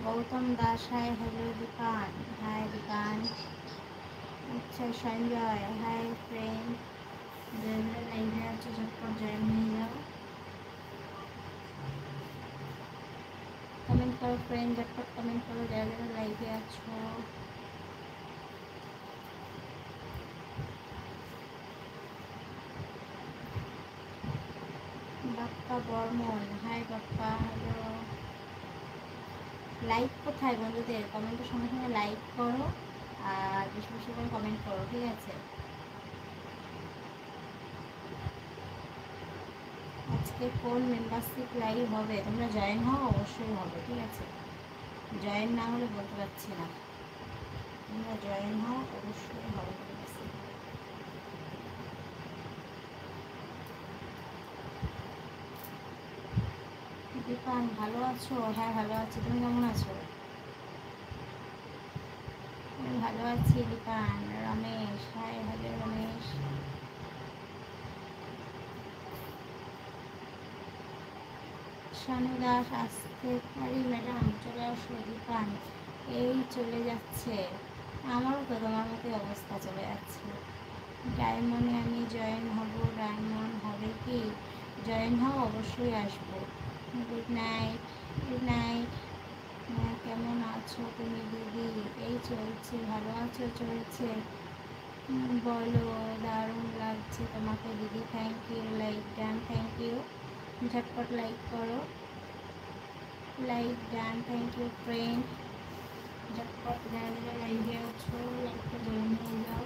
Gautam Das, hi hello Dipan, hi Dipan. আচ্ছা Sanjay, hi friend, joint লাইভে আছো ঝটপট জয়েন হয়ে যাও, কমেন্ট করো ফ্রেন্ড, ঝটপট কমেন্ট করো যারা যারা লাইভে আছো। Bappa Barman, hi Bappa, hello. Like কোথায় বন্ধুদের? কমেন্টের সঙ্গে সঙ্গে লাইক করো আর বেশি বেশি করে কমেন্ট করো, ঠিক আছে? আজকে কোন মেম্বারশিপ লাইভ হবে? তোমরা জয়েন হও, অবশ্যই হবে, ঠিক আছে? জয়েন না হলে বলতে পারছি না, তোমরা জয়েন হও, অবশ্যই হবে। দীপান ভালো আছো? হ্যাঁ ভালো আছি, তুমি কেমন আছো? আমি ভালো আছি দীপান। Ramesh, hi hello Ramesh. শানু দাস, আসতে পারি ম্যাডাম? চলে আসো দীপান। এই চলে যাচ্ছে, আমারও তো তোমার মতোই অবস্থা, চলে যাচ্ছে। ডায়মন্ডে আমি জয়েন হব, ডায়মন্ড হবে কি? জয়েন হও, অবশ্যই আসবো। Good night, good night. কেমন আছো তুমি দিদি? এই চলছে, ভালো আছো? চলছে, বলো। দারুণ লাগছে তোমাকে দিদি, thank you. Like done, thank you. ঝটপট লাইক করো, like done, thank you friend. ঝটপট যারা যারা লাইভে আছো লাইকটা জয়েন হয়ে যাও।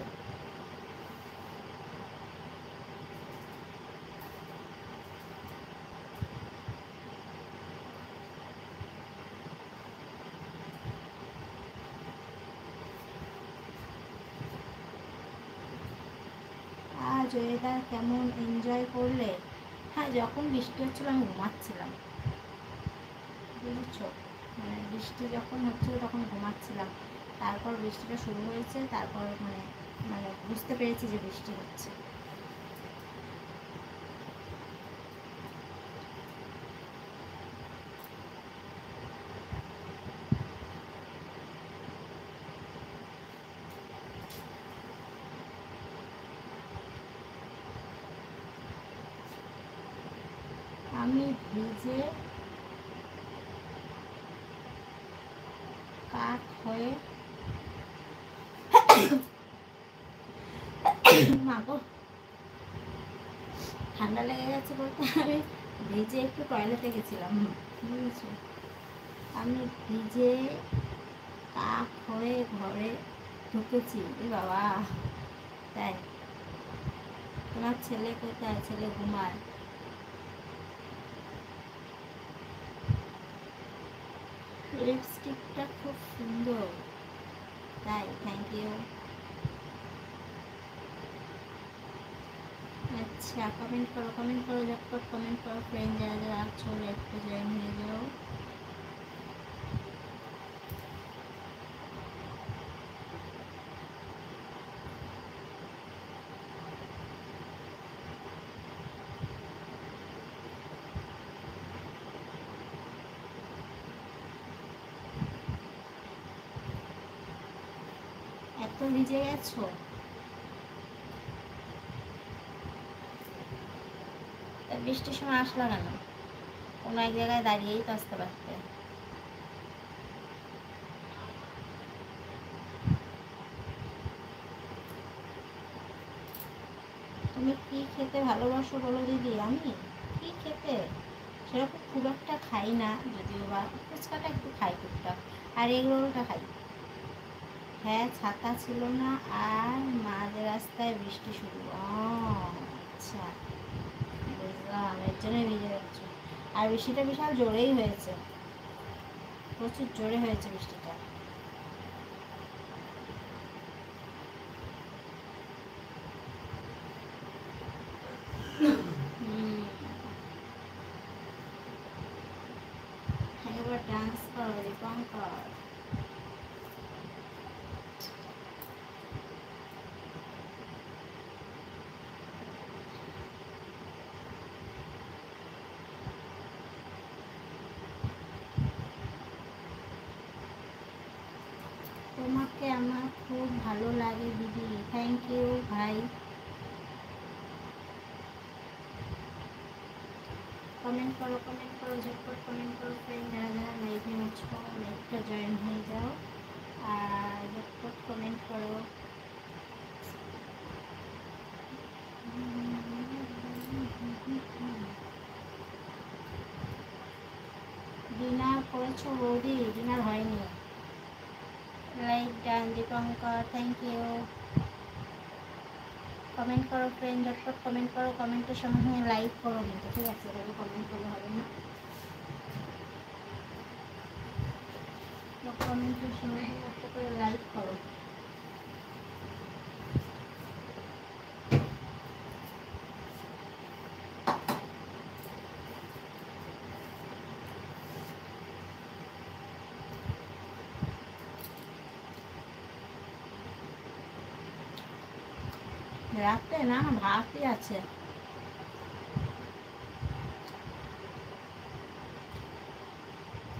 আজ ওয়েদার কেমন এনজয় করলে? হ্যাঁ, যখন বৃষ্টি হচ্ছিল আমি ঘুমাচ্ছিলাম, বুঝেছো? মানে বৃষ্টি যখন হচ্ছিল তখন ঘুমাচ্ছিলাম, তারপর বৃষ্টিটা শুরু হয়েছে, তারপর মানে মানে বুঝতে পেরেছি যে বৃষ্টি হচ্ছে। আমি ভিজে কাক হয়ে মাগো, ঠান্ডা লেগে গেছে বলতে আমি ভিজে একটু টয়লেটে গেছিলাম, বুঝেছো? আমি ভিজে কাক হয়ে ঘরে ঢুকেছি। এ বাবা, তাই? তোমার ছেলে কোথায়? ছেলে ঘুমায়। লিপস্টিকটা খুব সুন্দর, তাই? Thank you. আচ্ছা, কমেন্ট করো, কমেন্ট করো, ঝটপট কমেন্ট করো ফ্রেন্ড, যারা যারা আছো লাইকটা জয়েন হয়ে যাও। এত ভিজে গেছো? তা বৃষ্টির সময় আসলা কেন? কোনো এক জায়গায় দাঁড়িয়েই তো আসতে পারতে। তুমি কি খেতে ভালোবাসো বলো দিদি? আমি কি খেতে সেরকম খুব একটা খাই না, যদিও বা ফুচকাটা একটু খাই টুকটাক, আর এগ রোলটা খাই। হ্যাঁ, ছাতা ছিল না আর মাঝ রাস্তায় বৃষ্টি শুরু। ও আচ্ছা, বুঝলাম, এর জন্যই ভিজে যাচ্ছে। আর বৃষ্টিটা বিশাল জোরেই হয়েছে, প্রচুর জোরে হয়েছে বৃষ্টিটা। একবার ডান্স করো দীপঙ্কর। তোমাকে আমার খুব ভালো লাগে দিদি। থ্যাংক ইউ ভাই। কমেন্ট করো ঝটপট কমেন্ট করো ফ্রেন্ড, যারা যারা লাইভে আছো লাইভটা জয়েন হয়ে যাও আর ঝটপট কমেন্ট করো। ডিনার করেছো বৌদি? ডিনার হয়নি। Like done Dipankar, thank you. Comment করো ফ্রেন্ড, ঝটপট কমেন্ট করো। কমেন্টের সঙ্গে সঙ্গে লাইক করো কিন্তু, ঠিক আছে? এভাবে কমেন্ট করলে হবে না, কমেন্টের সঙ্গে সঙ্গে একটা করে লাইক করো। রাতে না ভাতই আছে।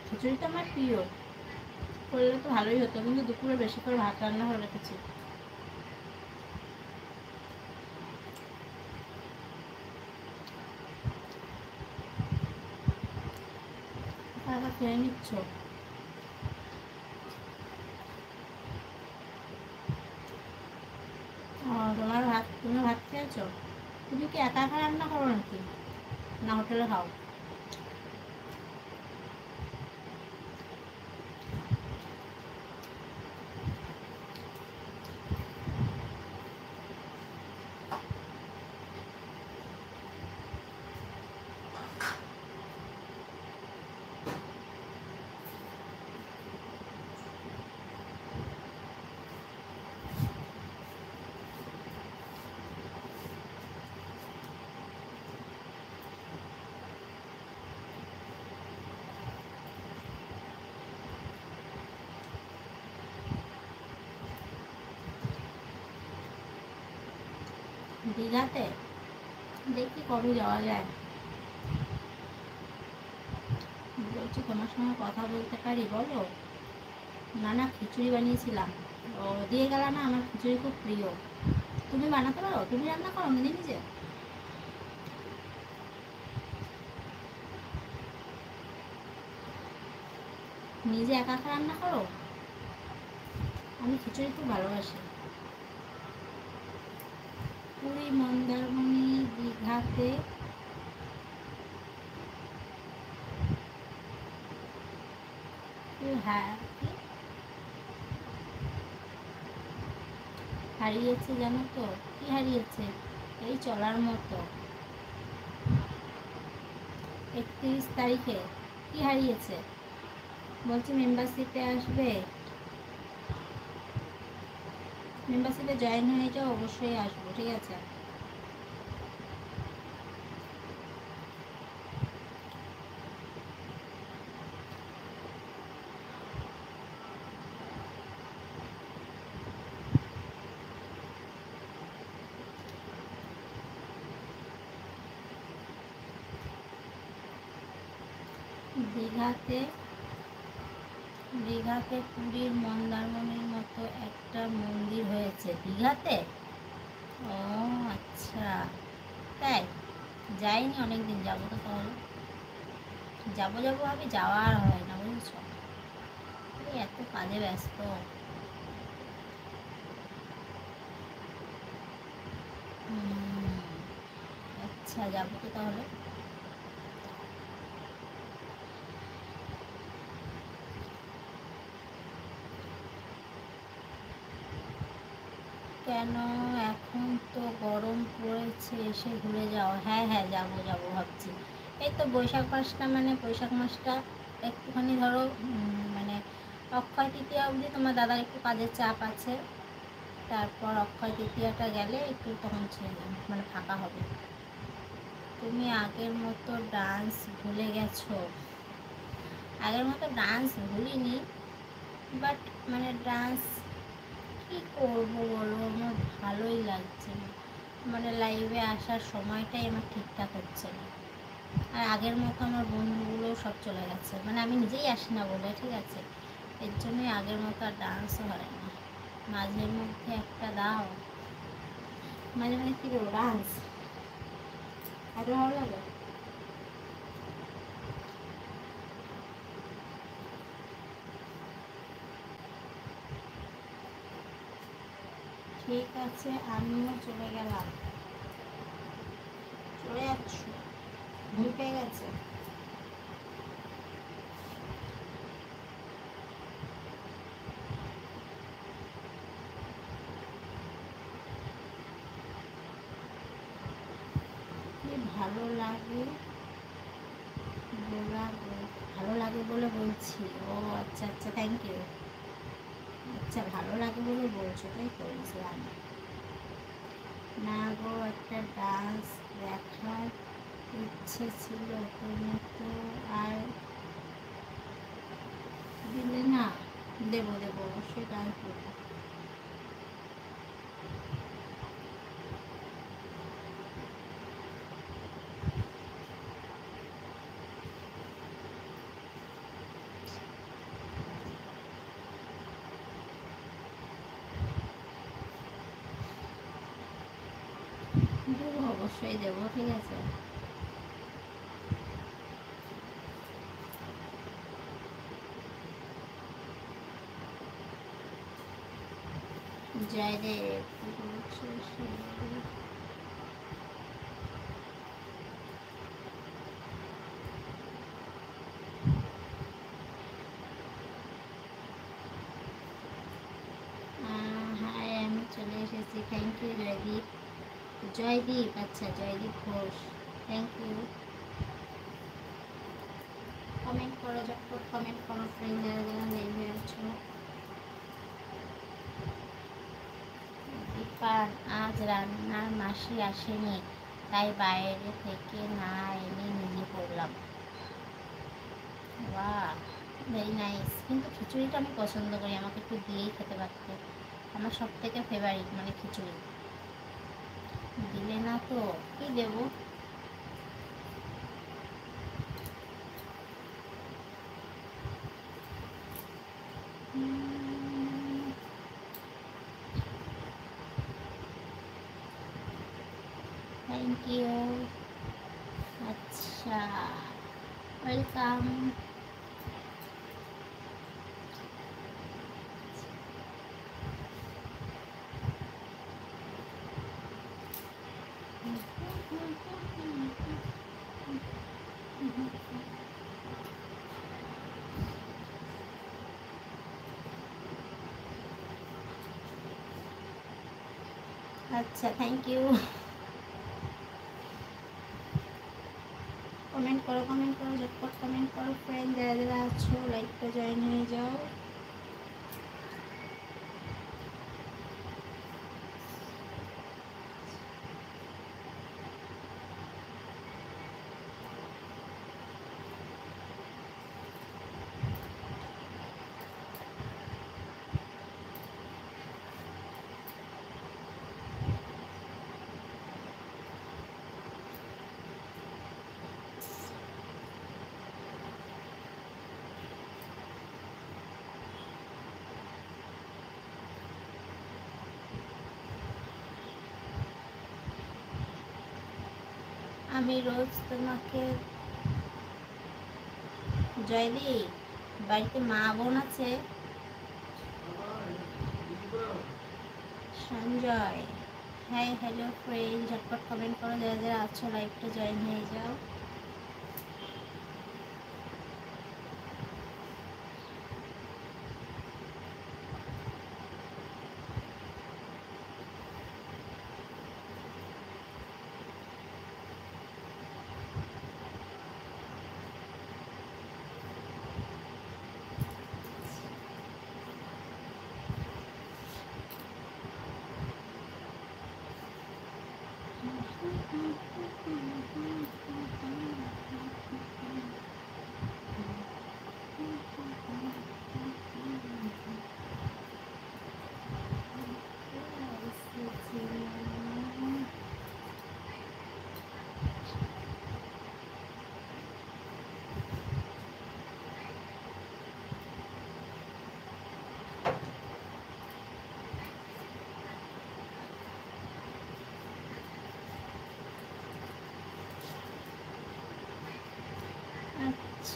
খিচুড়িটা আমার প্রিয়, করলে তো ভালোই হতো, কিন্তু দুপুরে বেশি করে ভাত রান্না করে রেখেছি। তারপর খেয়ে নিচ্ছ? তোমার ভাত, তুমি ভাত খেয়েছো? তুমি কি একা একা রান্না করো নাকি, না হোটেলে খাও? দীঘাতে দেখি কবে যাওয়া যায়। বলছি তোমার সঙ্গে কথা বলতে পারি বলো? না না, খিচুড়ি বানিয়েছিলাম, ও দিয়ে গেল না। আমার খিচুড়ি খুব প্রিয়। তুমি বানাতে পারো? তুমি রান্না করো নিজে নিজে? নিজে একা একা রান্না করো? আমি খিচুড়ি খুব ভালোবাসি। পুরী, মন্দারমণি, দীঘাতে হ্যাঁ হারিয়েছে জানো তো? কি হারিয়েছে? এই চলার মতো। 31 তারিখে কি হারিয়েছে? বলছি মেম্বারশিপে আসবে, মেম্বারশিপে জয়েন হয়ে যাও, অবশ্যই আসবো, ঠিক আছে? দীঘাতে দীঘাতে পুরীর মন্দারমণির মতো একটা মন্দির হয়েছে দীঘাতে। ও আচ্ছা, তাই? যাইনি অনেকদিন, যাবো তো তাহলে। যাবো যাবো ভাবি, যাওয়া আর হয় না, বুঝছো? এই এত কাজে ব্যস্ত। আচ্ছা, যাবো তো তাহলে। কেন? এখন তো গরম পড়েছে, এসে ঘুরে যাও। হ্যাঁ হ্যাঁ, যাবো যাবো ভাবছি। এই তো বৈশাখ মাসটা, মানে বৈশাখ মাসটা একটুখানি ধরো, মানে অক্ষয় তৃতীয়া অবধি তোমার দাদার একটু কাজের চাপ আছে। তারপর অক্ষয় তৃতীয়াটা গেলে একটু তখন মানে ফাঁকা হবে। তুমি আগের মতো ডান্স ভুলে গেছো? আগের মতো ডান্স ভুলিনি, বাট মানে ডান্স কী করবো বলো, আমার ভালোই লাগছে না। মানে লাইভে আসার সময়টাই আমার ঠিকঠাক হচ্ছে না। আর আগের মতো আমার বন্ধুগুলোও সব চলে গেছে, মানে আমি নিজেই আসি না বলে, ঠিক আছে? এর জন্যই আগের মতো আর ডান্সও হয় না। মাঝে মধ্যে একটা দাও, মাঝে মাঝে কী দেবো ডান্স, এত ভালো লাগে। ঠিক আছে, আমিও চলে গেলাম। চলে যাচ্ছ, ভুল পেয়ে গেছে। কি ভালো লাগে ভালো লাগে বলে বলছি। ও আচ্ছা আচ্ছা, থ্যাংক ইউ। আচ্ছা, ভালো লাগে বলে বলছো, তাই তো বুঝলাম। না গো, একটা ডান্স দেখার ইচ্ছে ছিল, তুমি তো আর দিলে না। দেবো দেবো, অবশ্যই ডান্স দেবো। দেবো, অবশ্যই দেবো, ঠিক আছে। জয়দেব, হ্যাঁ আমি চলে এসেছি, থ্যাংক ইউ জয়দীপ। জয়দীপ, আচ্ছা Joydip Ghosh, thank you. Comment করো, ঝটপট কমেন্ট করো ফ্রেন্ড, যারা যারা লাইভে আছো। দীপান, আজ রান্নার মাসি আসেনি, তাই বাইরে থেকে না এনে নিজে করলাম। বাহ, ভেরি নাইস। কিন্তু খিচুড়িটা আমি পছন্দ করি, আমাকে একটু দিয়েই খেতে পারতে। আমার সব থেকে ফেভারিট মানে খিচুড়ি। দিলে না তো কি দেবো? Thank you. আচ্ছা, ওয়েলকাম। আচ্ছা, থ্যাংক ইউ। কমেন্ট করো, কমেন্ট করো, ঝটপট কমেন্ট করো ফ্রেন্ড, যারা যারা আছো লাইভটা জয়েন হয়ে যাও। আমি রোজ তোমাকে, জয়দীপ বাড়িতে মা বোন আছে? সঞ্জয়, হাই হ্যালো ফ্রেন্ড, ঝটপট কমেন্ট করো, যারা যারা আছো লাইভটা জয়েন হয়ে যাও।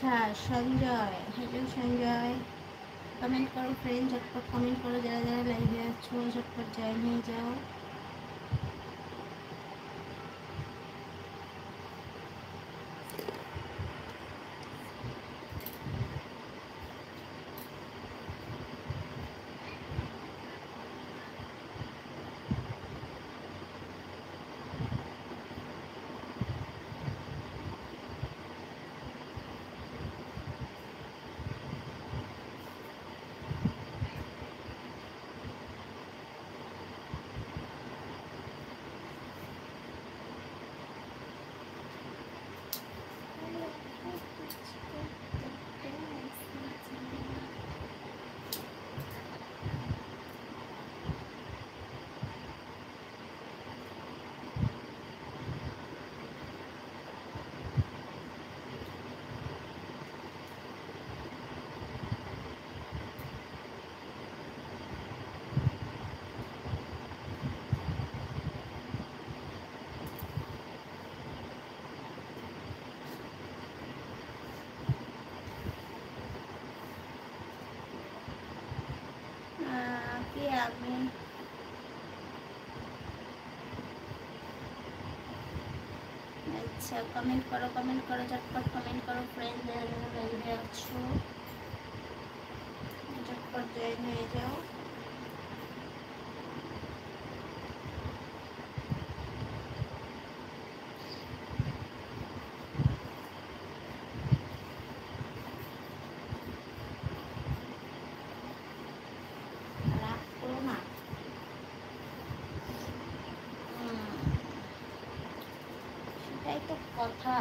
বিশ্বাস, সঞ্জয়, হ্যালো সঞ্জয়। কমেন্ট করো ফ্রেন্ড, ঝটপট কমেন্ট করো, যারা যারা লাইভে আছো ঝটপট জয়েন হয়ে যাও। কি আমি আচ্ছা, কমেন্ট করো ঝটপট কমেন্ট করো ফ্রেন্ড, যারা যারা লাইভে আছো ঝটপট জয়েন হয়ে যাও। রাগ করো না। সেটাই তো কথা।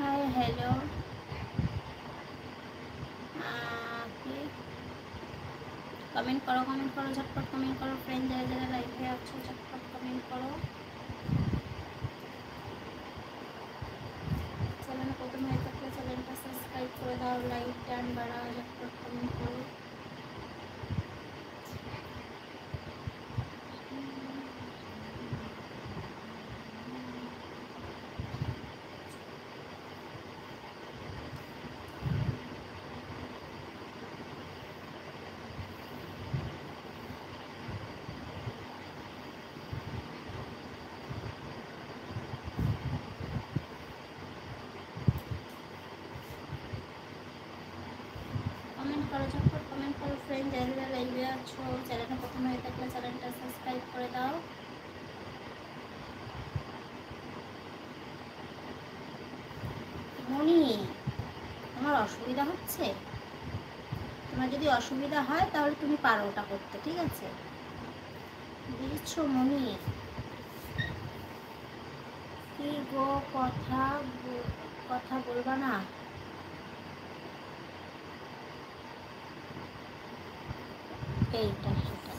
হাই হ্যালো, কমেন্ট করো ঝটপট কমেন্ট করো ফ্রেন্ড, যারা যারা লাইভে আছো ঝটপট কমেন্ট করো। চ্যানেল প্রথম হয়ে থাকলে চ্যানেলটা সাবস্ক্রাইব করে দাও, লাইক টান বাড়াও, ঝটপট কমেন্ট করো। ঝটপট কমেন্ট করো ফ্রেন্ড, যারা যারা লাইভে আছো চ্যানেলটা প্রথম হয়ে থাকলে চ্যানেলটা সাবস্ক্রাইব করে দাও। মনি, তোমার অসুবিধা হচ্ছে? তোমার যদি অসুবিধা হয় তাহলে তুমি পারো ওটা করতে, ঠিক আছে? বুঝছো মনি? কি গো, কথা বলবা না? এইটা সেটা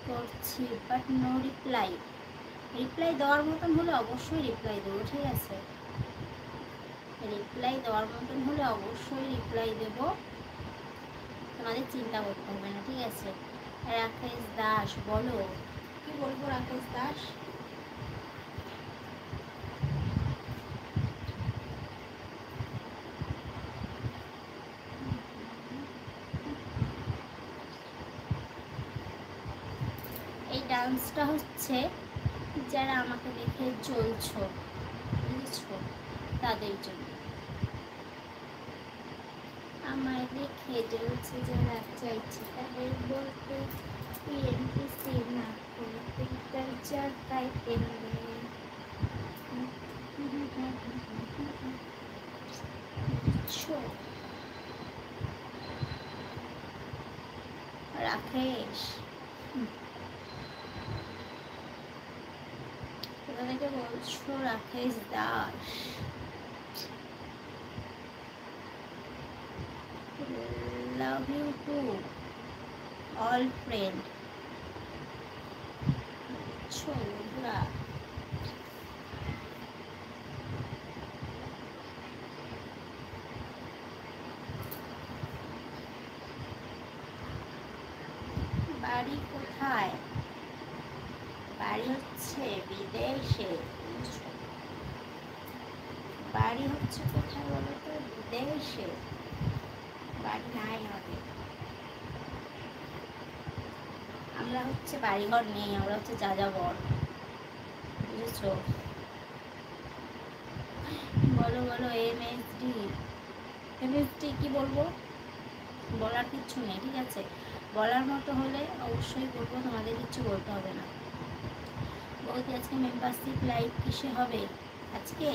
করছি বাট নো রিপ্লাই। রিপ্লাই দেওয়ার মতন হলে অবশ্যই রিপ্লাই দেবো, ঠিক আছে? রিপ্লাই দেওয়ার মতন হলে অবশ্যই রিপ্লাই দেব, তোমাদের চিন্তা করতে হবে না, ঠিক আছে? রাকেশ দাস, বলো কি বলবো রাকেশ দাস? এই ডান্সটা হচ্ছে যারা আমাকে দেখে চলছো, বুঝেছো, তাদের জন্য। আমায় দেখে চলছে যারা চাইছে তাদের বলতে পিএনপিসি না করতে কালচার তাই পেলে রাকেশ কোথা থেকে বলছো? Rakesh Das, love you to all friend. বন্ধুরা বাড়ি কোথায়? বাড়ি হচ্ছে বিদেশে। বাড়ি হচ্ছে কোথায় বলো তো? বিদেশে। বাড়ি নাই হবে, আমরা হচ্ছে বাড়িঘর নেই, আমরা হচ্ছে যাযাবর, বুঝেছো? বলো বলো এমএসডি। এমএসডি কি বলবো? বলার কিচ্ছু নেই, ঠিক আছে? বলার মতো হলে অবশ্যই বলবো, তোমাদের কিচ্ছু বলতে হবে না। বলতে আজকে মেম্বারশিপ লাইভ কিসে হবে? আজকে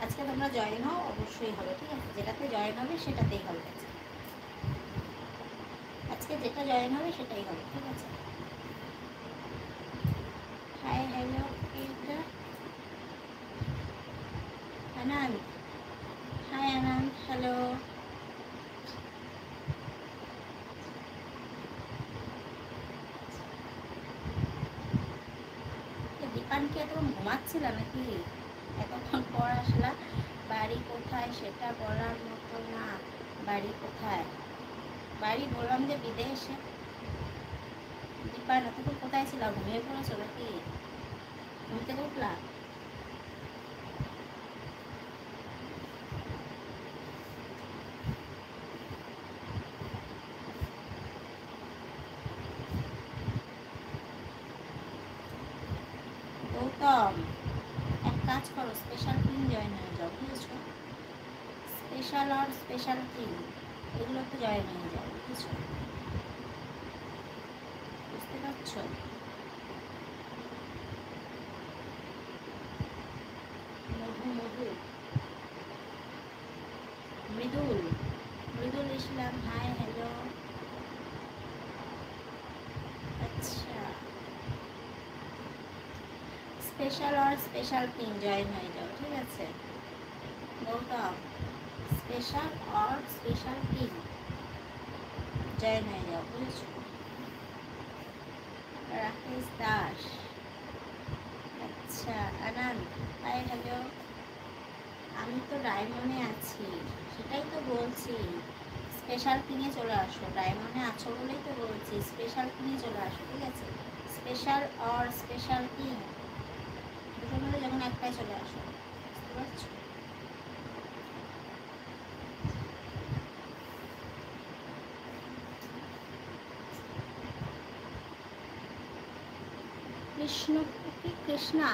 আজকে তোমরা জয়েন হও, অবশ্যই হবে, ঠিক আছে? যেটাতে জয়েন হবে সেটাতেই হবে। আজকে যেটা জয়েন হবে সেটাই হবে, ঠিক আছে? হাই হ্যালো এটা আনন্দ। হাই আনন্দ, হ্যালো। দীপান কি এতক্ষণ ঘুমাচ্ছিল নাকি? এতক্ষণ পর আসলা। বাড়ি কোথায় সেটা বলার মতো না। বাড়ি কোথায়? বাড়ি বললাম যে বিদেশে। দীপান এতক্ষণ কোথায় ছিল? ঘুমিয়ে পড়েছো নাকি? ঘুম থেকে উঠলা? গৌতম এক কাজ করো, স্পেশাল টিম জয়েন হয়ে যাও, বুঝেছো? স্পেশাল আর স্পেশাল টিম এগুলো তো জয়েন হয়ে যাও, বুঝেছো? বুঝতে পারছো? মধু মধু মৃদুল, মৃদুল ইসলাম, হাই হ্যালো। আচ্ছা, স্পেশাল আর স্পেশাল টিম জয়েন হয়ে যাও, ঠিক আছে? গৌতম স্পেশাল আর স্পেশাল টিম জয়েন হয়ে যাও, বুঝেছো? রাকেশ দাস, আচ্ছা। আনন্দ, হাই হ্যালো। আমি তো ডায়মন্ডে আছি, সেটাই তো বলছি। স্পেশাল কিনে চলে আসো, ডায়মন্ডে আছো বলেই তো বলছি স্পেশাল কিনে চলে আসো, ঠিক আছে? স্পেশাল আর স্পেশাল কিং দুটো মিলে যখন একটাই চলে আসো, বুঝতে পারছো? কৃষ্ণ কি? Krishna,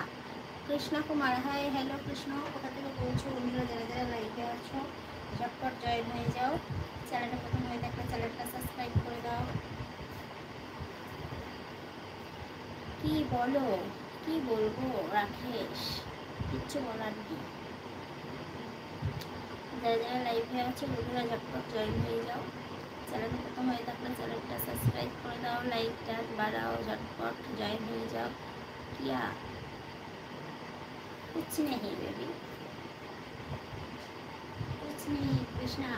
Krishna Kumar, hi hello Krishna. কোথা থেকে বলছো? বন্ধুরা যারা যারা লাইভে আছো ঝটপট জয়েন হয়ে যাও। চ্যানেলটা প্রথম হয়ে থাকলে চ্যানেলটা সাবস্ক্রাইব করে দাও। কি বলো? কি বলবো রাকেশ? কিচ্ছু বলার নেই। যারা যারা লাইভে আছে বন্ধুরা ঝটপট জয়েন হয়ে যাও। চ্যানেলে প্রথম হয়ে থাকলে চ্যানেলটা সাবস্ক্রাইব করে দাও, লাইকটা বাড়াও, ঝটপট জয়েন হয়ে যাও। কিয়া कुछ नहीं बेबी, कुछ नहीं कृष्णा।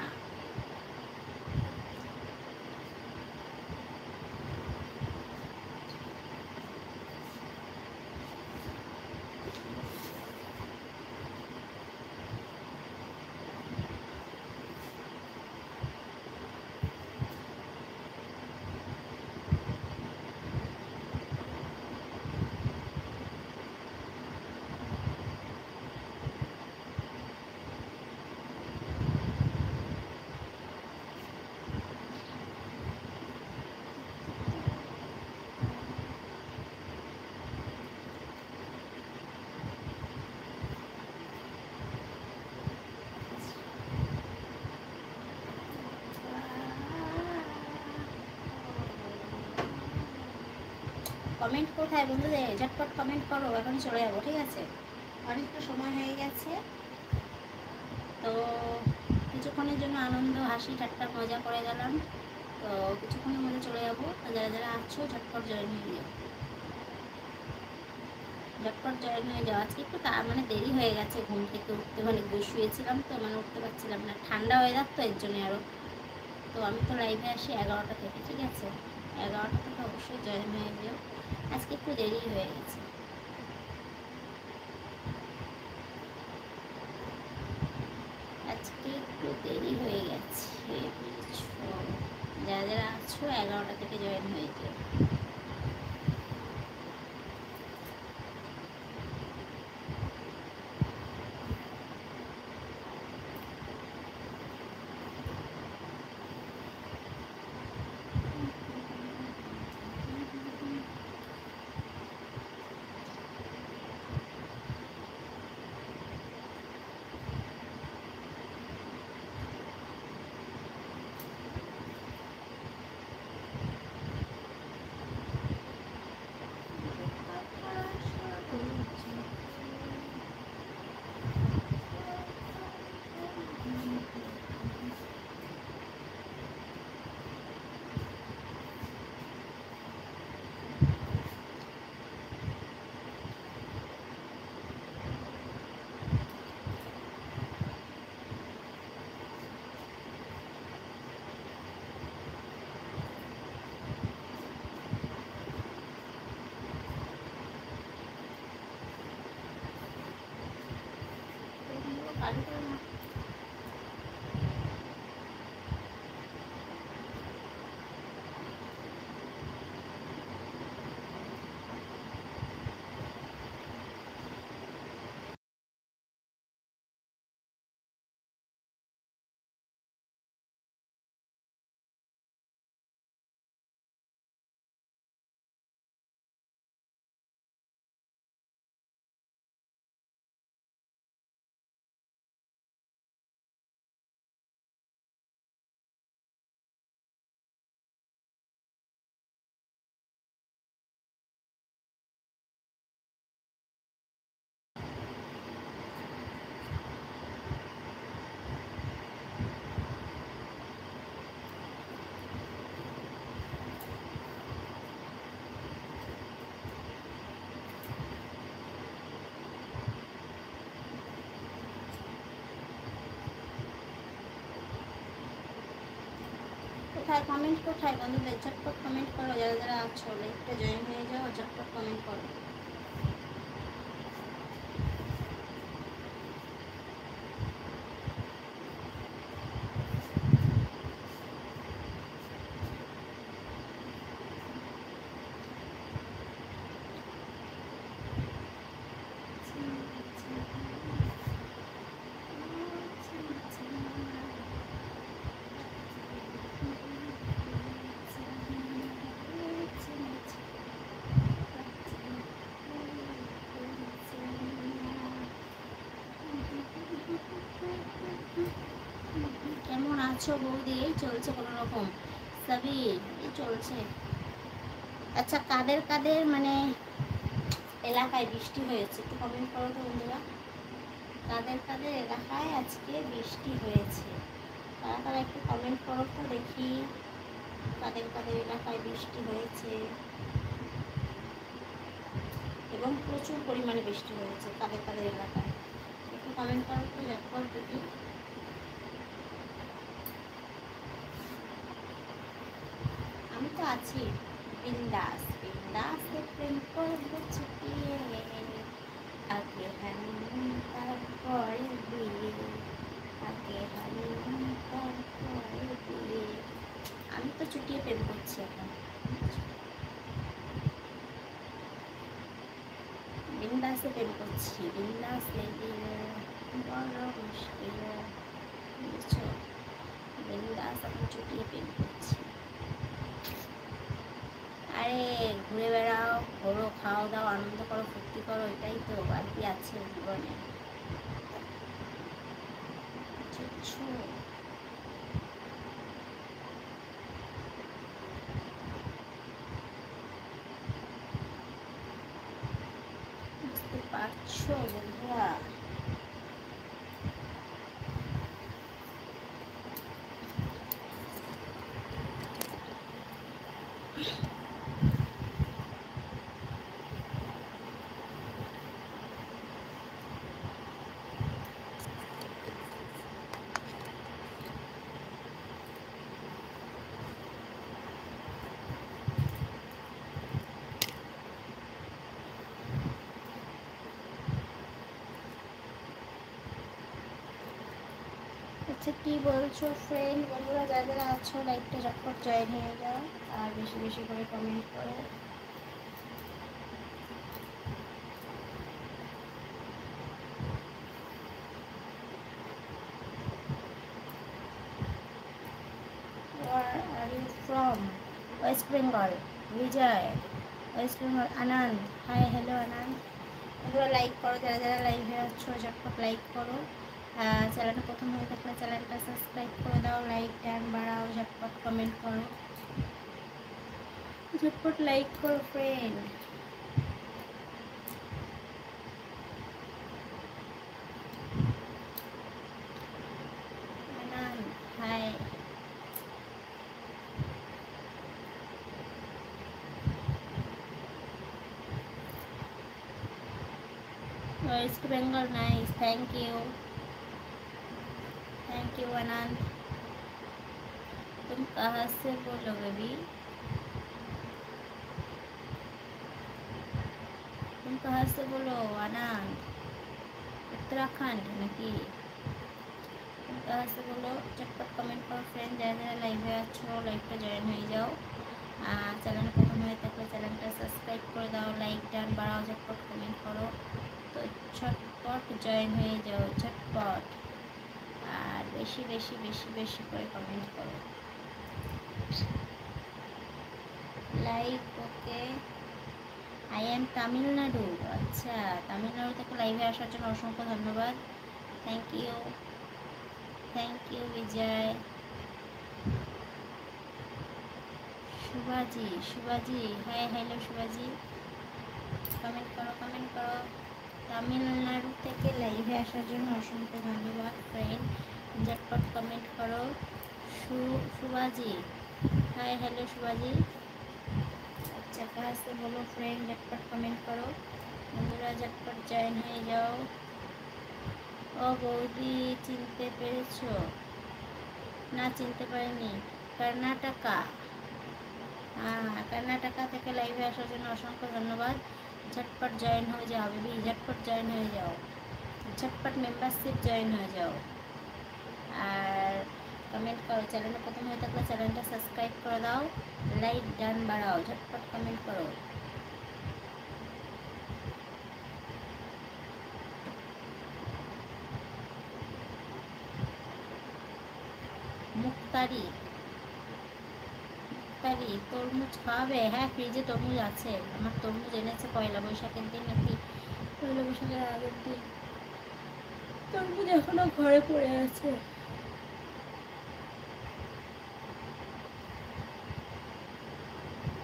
কমেন্ট কোথায় বন্ধুদের? ঝটপট কমেন্ট করো, এখনই চলে যাবো, ঠিক আছে? অনেকটা সময় হয়ে গেছে তো কিছুক্ষণের জন্য আনন্দ হাসি ঠাট্টা মজা করে গেলাম, তো কিছুক্ষণের মধ্যে চলে যাবো। যারা যারা আছো ঝটপট জয়েন হয়ে যাও, ঝটপট জয়েন হয়ে যাও। আজকে একটু মানে দেরি হয়ে গেছে ঘুম থেকে উঠতে, মানে শুয়েছিলাম তো, মানে উঠতে পারছিলাম না, ঠান্ডা হয়ে যাচ্ছে এর জন্য আরও। তো আমি তো লাইভে আসি 11টা থেকে, ঠিক আছে? 11টা থেকে অবশ্যই জয়েন হয়ে যাও। আজকে একটু দেরি হয়ে গেছে, আজকে একটু দেরি হয়ে গেছে, বুঝছো? যারা যারা আছো 11টা থেকে জয়েন হয়ে যাও। কোথায় কমেন্ট কোথায় বন্ধুদের? ঝটপট কমেন্ট করো, যারা যারা আছো লাইভটা জয়েন হয়ে যাও, ঝটপট কমেন্ট করো। কেমন আছো বৌদি? এই চলছে কোনো রকম, সাবির এই চলছে। আচ্ছা কাদের কাদের মানে এলাকায় বৃষ্টি হয়েছে একটু কমেন্ট করো তো বন্ধুরা। কাদের কাদের এলাকায় আজকে বৃষ্টি হয়েছে? তারা তারা একটু কমেন্ট করো তো দেখি, কাদের কাদের এলাকায় বৃষ্টি হয়েছে এবং প্রচুর পরিমাণে বৃষ্টি হয়েছে কাদের কাদের এলাকায়। একটু কমেন্ট করো তো ঝটপট দেখি। আমি তো আছি বিন্দাস, বিন্দাসে প্রেম করবো ছুটিয়ে, আগে হানিমুন তারপরে বিয়ে, আগে হানিমুন তারপরে বিয়ে। আমি তো ছুটিয়ে প্রেম করছি এখন, বিন্দাসে প্রেম করছি, বিন্দাসে বিয়ে বড় মুশকিল, বুঝছো? বিন্দাস এখন ছুটিয়ে প্রেম করছি। আরে ঘুরে বেড়াও, ঘোরো, খাও দাও, আনন্দ করো, ফুর্তি করো, এটাই তো আর কি আছে জীবনে, বুঝছো? বুঝতে পারছো বন্ধুরা? আচ্ছা কি বলছো ফ্রেন্ড? বন্ধুরা যারা যারা আছো লাইকটা ঝটপট জয়েন হয়ে যাও আর বেশি বেশি করে কমেন্ট করো। Where are you from? West Bengal. Vijay. West Bengal. Anand. Hi, hello Anand. বন্ধুরা লাইক করো, যারা যারা লাইভে আছো ঝটপট লাইক করো। চ্যানেলটা প্রথম হয়ে থাকলে চ্যানেলটা সাবস্ক্রাইব করে দাও, লাইক টান বাড়াও, ঝটপট কমেন্ট করো, ঝটপট লাইক করো friend. Anand hi. West Bengal nice, thank you Anand. तुम कहाँ से बोलो बेबी? तुम कहाँ से बोलो आनंद? उत्तराखंड नाकि? तुम कहाँ से बोलो? चटपट कमेंट करो फ्रेंड, যারা যারা লাইভে আছো লাইভটা জয়েন হয়ে যাও। চ্যানেল প্রথম হয়ে থাকলে চ্যানেলটা সাবস্ক্রাইব করে দাও, লাইক ডান বাড়াও, ঝটপট কমেন্ট করো, তো ঝটপট জয়েন হয়ে যাও ঝটপট, আর বেশি বেশি বেশি বেশি করে কমেন্ট করো, like. Okay, I am Tamil Nadu. আচ্ছা, তামিলনাড়ু থেকে লাইভে আসার জন্য অসংখ্য ধন্যবাদ, thank you Vijay. Subhaji hi, hello Subhaji, comment করো। তামিলনাড়ু থেকে লাইভে আসার জন্য অসংখ্য ধন্যবাদ ফ্রেন্ড, ঝটপট কমেন্ট করো। শুভাজি हाय हेलो शिवाजी। अच्छा कहाँ से बोलो फ्रेंड, झटपट कमेंट करो, বন্ধুরা झटपट জয়েন হয়ে যাও। ও বৌদি চিনতে পেরেছো? না চিনতে পারিনি। কর্ণাটকা, কর্ণাটকা থেকে লাইভে আসার জন্য অসংখ্য ধন্যবাদ, झटपट জয়েন হয়ে যাও বেবি, झटपट জয়েন হয়ে যাও, झटपट মেম্বারশিপ জয়েন হয়ে যাও, আর কমেন্ট করো। চ্যানেলে প্রথম হয়ে থাকলে চ্যানেলটা সাবস্ক্রাইব করে দাও, লাইক ডান বাড়াও, ঝটপট কমেন্ট করো। মুক্তারি তরমুজ খাওয়াবে? হ্যাঁ ফ্রিজে তরমুজ আছে, আমার তরমুজ এনেছে পয়লা বৈশাখের দিন নাকি পয়লা বৈশাখের আগের দিন, তরমুজ এখনো ঘরে পড়ে আছে।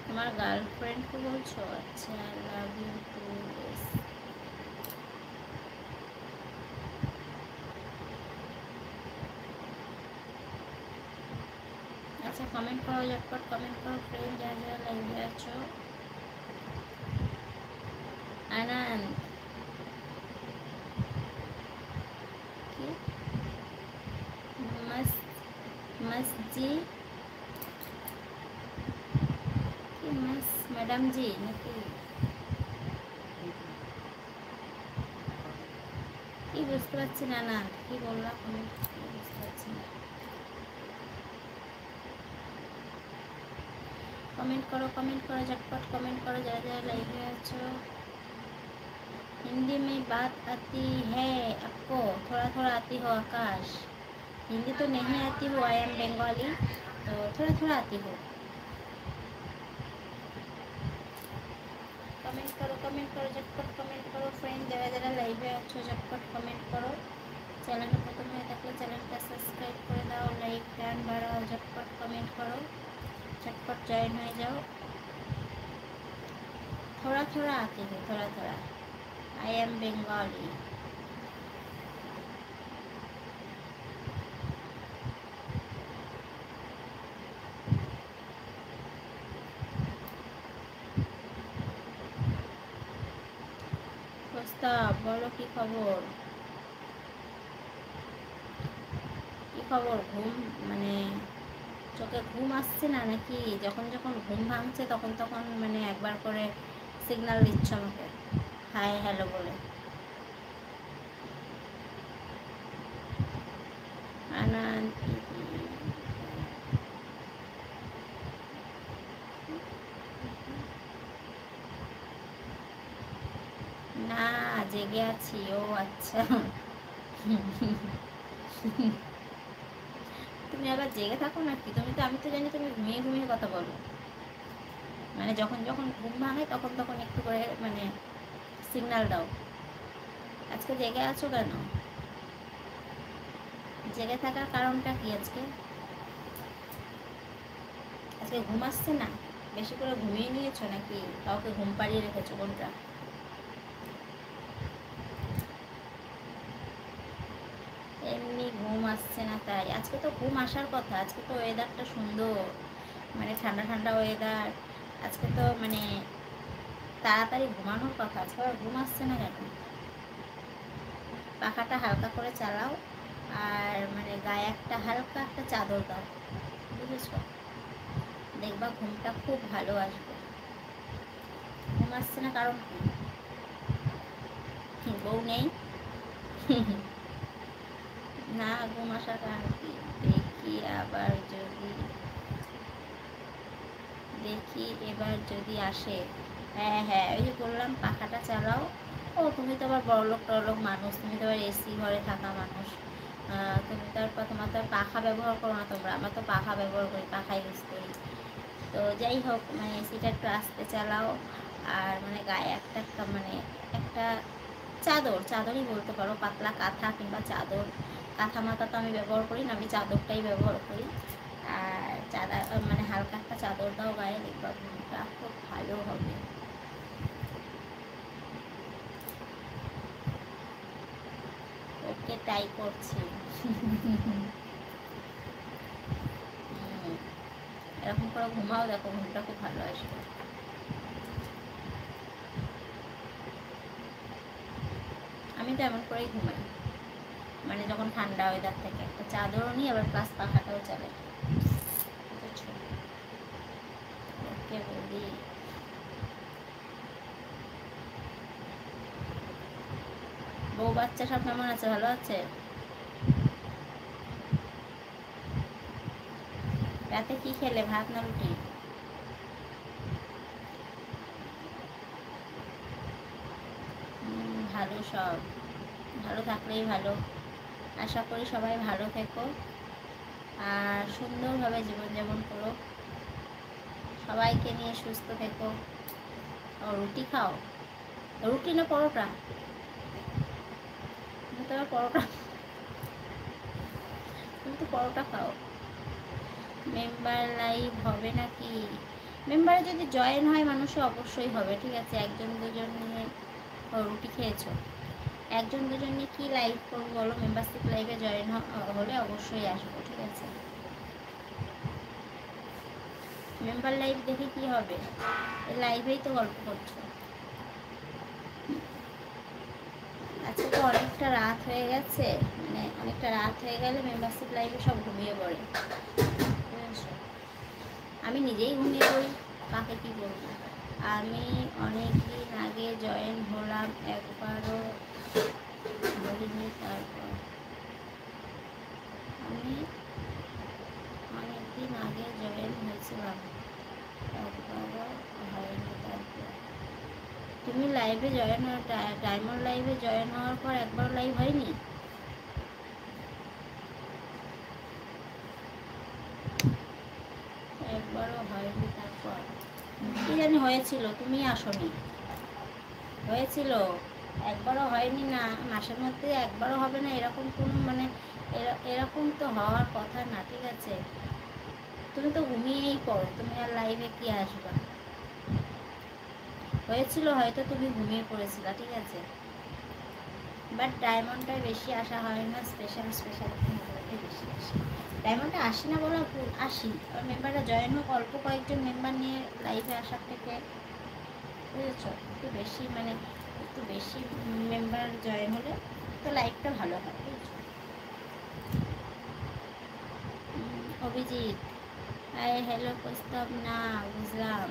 আমার গার্লফ্রেন্ডকে বলছো? আচ্ছা, লাভ ইউ টু। আচ্ছা কমেন্ট করো, ঝটপট কমেন্ট করো ফ্রেন্ড, যারা যারা লাইভে আছো। আনন্দ কি মসজি কি ম্যাডাম জি নাকি কি বুঝতে পারছি না। আনন্দ কি বললাম আমি বুঝতে পারছি না। कमेंट करो झटपट कमेंट करो, जरा जरा लाइव में अच्छो। हिंदी में बात आती है आपको? थोड़ा थोड़ा आती हो आकाश? हिंदी तो नहीं आती हो, आई एम बंगाली, तो थोड़ा थोड़ा आती हो। कमेंट करो झटपट कमेंट करो फ्रेंड, जरा जरा लाइव में अच्छो झटपट कमेंट करो। चैनल प्रथम হয়ে থাকলে চ্যানেলটা সাবস্ক্রাইব করে দাও, লাইক গান বাড়াও, झटपट कमेंट करो, झटपट জয়েন হয়ে যাও। थोड़ा थोड़ा आती है, थोड़ा थोड़ा। I am Bengali. প্রস্তাব বলো কি খবর? কি খবর? ঘুম মানে চোখে ঘুম আসছে না নাকি? যখন যখন ঘুম ভাঙছে তখন তখন মানে একবার করে সিগন্যাল দিচ্ছ আমাকে হাই হ্যালো বলে। আনন্দ না জেগে আছি। ও আচ্ছা তুমি আবার জেগে থাকো নাকি? তুমি তো, আমি তো জানি তুমি ঘুমিয়ে ঘুমিয়ে কথা বলো, মানে যখন যখন ঘুম ভাঙে তখন তখন একটু করে মানে সিগন্যাল দাও। আজকে জেগে আছো কেন? জেগে থাকার কারণটা কি? আজকে আজকে ঘুম আসছে না? বেশি করে ঘুমিয়ে নিয়েছো নাকি কাউকে ঘুম পাড়িয়ে রেখেছো? কোনটা? এমনি ঘুম আসছে না তাই? আজকে তো ঘুম আসার কথা, আজকে তো ওয়েদারটা সুন্দর, মানে ঠান্ডা ঠান্ডা ওয়েদার। আজকে তো মানে তাড়াতাড়ি ঘুমানোর কথা, আজকে আর ঘুম আসছে না কেন? পাখাটা হালকা করে চালাও আর মানে গায়ে একটা হালকা একটা চাদর দাও, বুঝেছ? দেখবা ঘুমটা খুব ভালো আসবে। ঘুম আসছে না কারণ কি? বউ নেই? না ঘুম আসার কারণ কি? দেখি আবার যদি, দেখি এবার যদি আসে। হ্যাঁ হ্যাঁ, ওই যে বললাম পাখাটা চালাও। ও তুমি তো আবার বড়লোক টড়লোক মানুষ, তুমি তো আবার এসি ঘরে থাকা মানুষ, তুমি তো আর তোমার তো আর পাখা ব্যবহার করো না তোমরা। আমরা তো পাখা ব্যবহার করি, পাখা ইউজ করি। তো যাই হোক, মানে এসিটা একটু আস্তে চালাও আর মানে গায়ে একটা মানে একটা চাদর, চাদরই বলতে পারো, পাতলা কাঁথা কিংবা চাদর। কাঁথা মাথা তো আমি ব্যবহার করি না, আমি চাদরটাই ব্যবহার করি। আর চাদর মানে হালকা একটা চাদর দাও গায়ে, দেখবা ঘুমটা খুব ভালো হবে। ওকে ট্রাই করছি। এরকম করে ঘুমাও, দেখো ঘুমটা খুব ভালো আসবে। আমি তো এমন করেই ঘুমাই, মানে যখন ঠান্ডা ওয়েদার থেকে একটা চাদরও নিই, আবার প্লাস পাখাটাও চালাই। ওকে বলি। বউ বাচ্চা সব কেমন আছে? ভালো আছে? রাতে কি খেলে, ভাত না রুটি? ভালো, সব ভালো থাকলেই ভালো। আশা করি সবাই ভালো থেকো আর সুন্দরভাবে জীবনযাপন করো, সবাইকে নিয়ে সুস্থ থেকো। ও রুটি খাও? রুটি না পরোটা? তুমি তো পরোটা, তুমি তো পরোটা খাও। মেম্বার লাইভ হবে নাকি? মেম্বারে যদি জয়েন হয় মানুষে অবশ্যই হবে, ঠিক আছে। একজন দুজন নিয়ে রুটি খেয়েছো, একজন দুজন নিয়ে কী লাইভ করবো বলো? মেম্বারশিপ লাইভে জয়েন হলে অবশ্যই আসবো, ঠিক আছে। মেম্বার লাইভ দেখে কি হবে, এই লাইভেই তো গল্প করছো। আজকে তো অনেকটা রাত হয়ে গেছে, মানে অনেকটা রাত হয়ে গেলে মেম্বারশিপ লাইভে সব ঘুমিয়ে পড়ে। আমি নিজেই ঘুমিয়ে পড়ি, কাকে কি বলবো। আমি অনেক দিন আগে জয়েন হলাম, একবারও বলিনি। তারপর আমি অনেক দিন আগে জয়েন হয়েছিলাম, একবারও হয়নি। তারপর তুমি লাইভে জয়েন ডায়মন্ড লাইভে জয়েন হওয়ার পর একবার লাইভ হয়নি? একবারও হয়নি। তারপর কি জানি হয়েছিল, তুমি আসনি। হয়েছিল, একবারও হয়নি না, মাসের মধ্যে একবারও হবে না এরকম কোনো মানে এরকম তো হওয়ার কথা না, ঠিক আছে? তুমি তো ঘুমিয়েই পড়ো, তুমি আর লাইভে কি আসবা? হয়েছিল হয়তো, তুমি ঘুমিয়ে পড়েছিলা, ঠিক আছে। বাট ডায়মন্ডটায় বেশি আসা হয় না, স্পেশাল বেশি আসে। ডায়মন্ডে আসি না বলা ভুল, আসি। মেম্বাররা জয়েন হোক, অল্প কয়েকজন মেম্বার নিয়ে লাইভে আসার থেকে, বুঝেছ, একটু বেশি মানে একটু বেশি মেম্বার জয়েন হলে তো লাইভটা ভালো হয়, বুঝেছো। অভিজিৎ, হ্যালো প্রস্তাব না, বুঝলাম।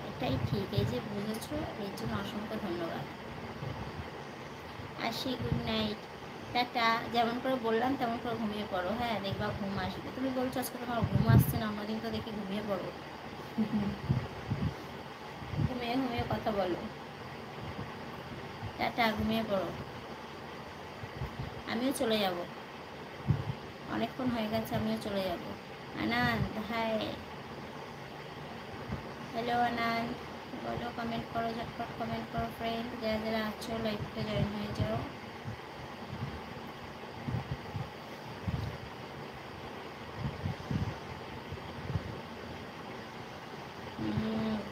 এটাই ঠিক, এই যে বুঝেছো, এর জন্য অসংখ্য ধন্যবাদ। আসি, গুড নাইট, টাটা। যেমন করে বললাম তেমন করে ঘুমিয়ে পড়ো, হ্যাঁ, দেখবা ঘুম আসবে। তুমি বলছো আজকে তোমার ঘুম আসছে না, অন্যদিন তো দেখি ঘুমিয়ে পড়ো। ঘুমিয়ে ঘুমিয়ে কথা বলো। টাটা, ঘুমিয়ে পড়ো। আমিও চলে যাব, অনেকক্ষণ হয়ে গেছে, আমিও চলে যাব। আনন্দ, হাই, হ্যালো আনন্দ, বলো, কমেন্ট করো, ঝটপট কমেন্ট করো ফ্রেন্ড, যারা যারা আছো লাইভটা জয়েন হয়ে যাও।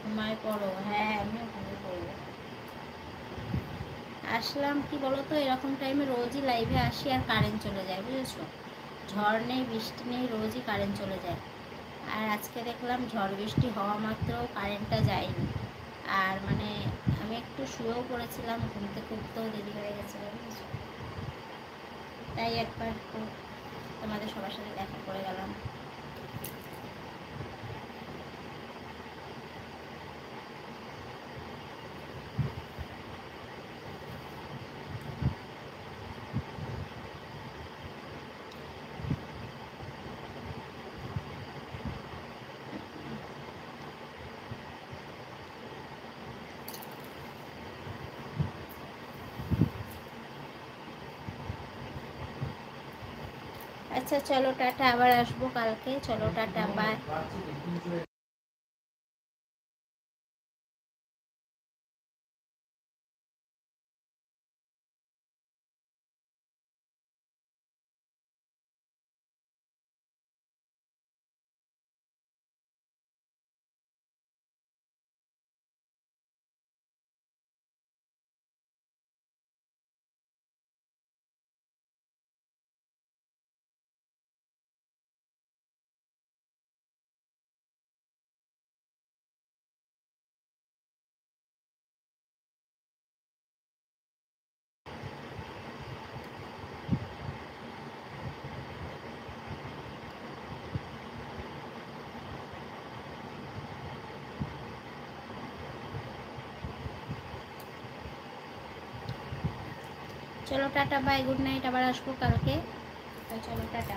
ঘুমায় পড়ো, হ্যাঁ আমিও ঘুমিয়ে পড়বো। আসলাম কি বলো তো, এরকম টাইমে রোজই লাইভে আসি আর কারেন্ট চলে যায়, বুঝেছো। ঝড় নেই, বৃষ্টি নেই, রোজই কারেন্ট চলে যায়। আর আজকে দেখলাম ঝড় বৃষ্টি হওয়া মাত্র কারেন্টটা যায়নি। আর মানে আমি একটু শুয়েও পড়েছিলাম, ঘুম থেকে উঠতেও দেরি হয়ে গেছিলো, বুঝেছো। তাই একবার একটু তোমাদের সবার সাথে দেখা করে গেলাম। আচ্ছা চলো টাটা, আবার আসবো কালকে, চলো টাটা, বাই। চলো টাটা, বাই, গুড নাইট, আবার আসবো কালকে, তো চলো টাটা।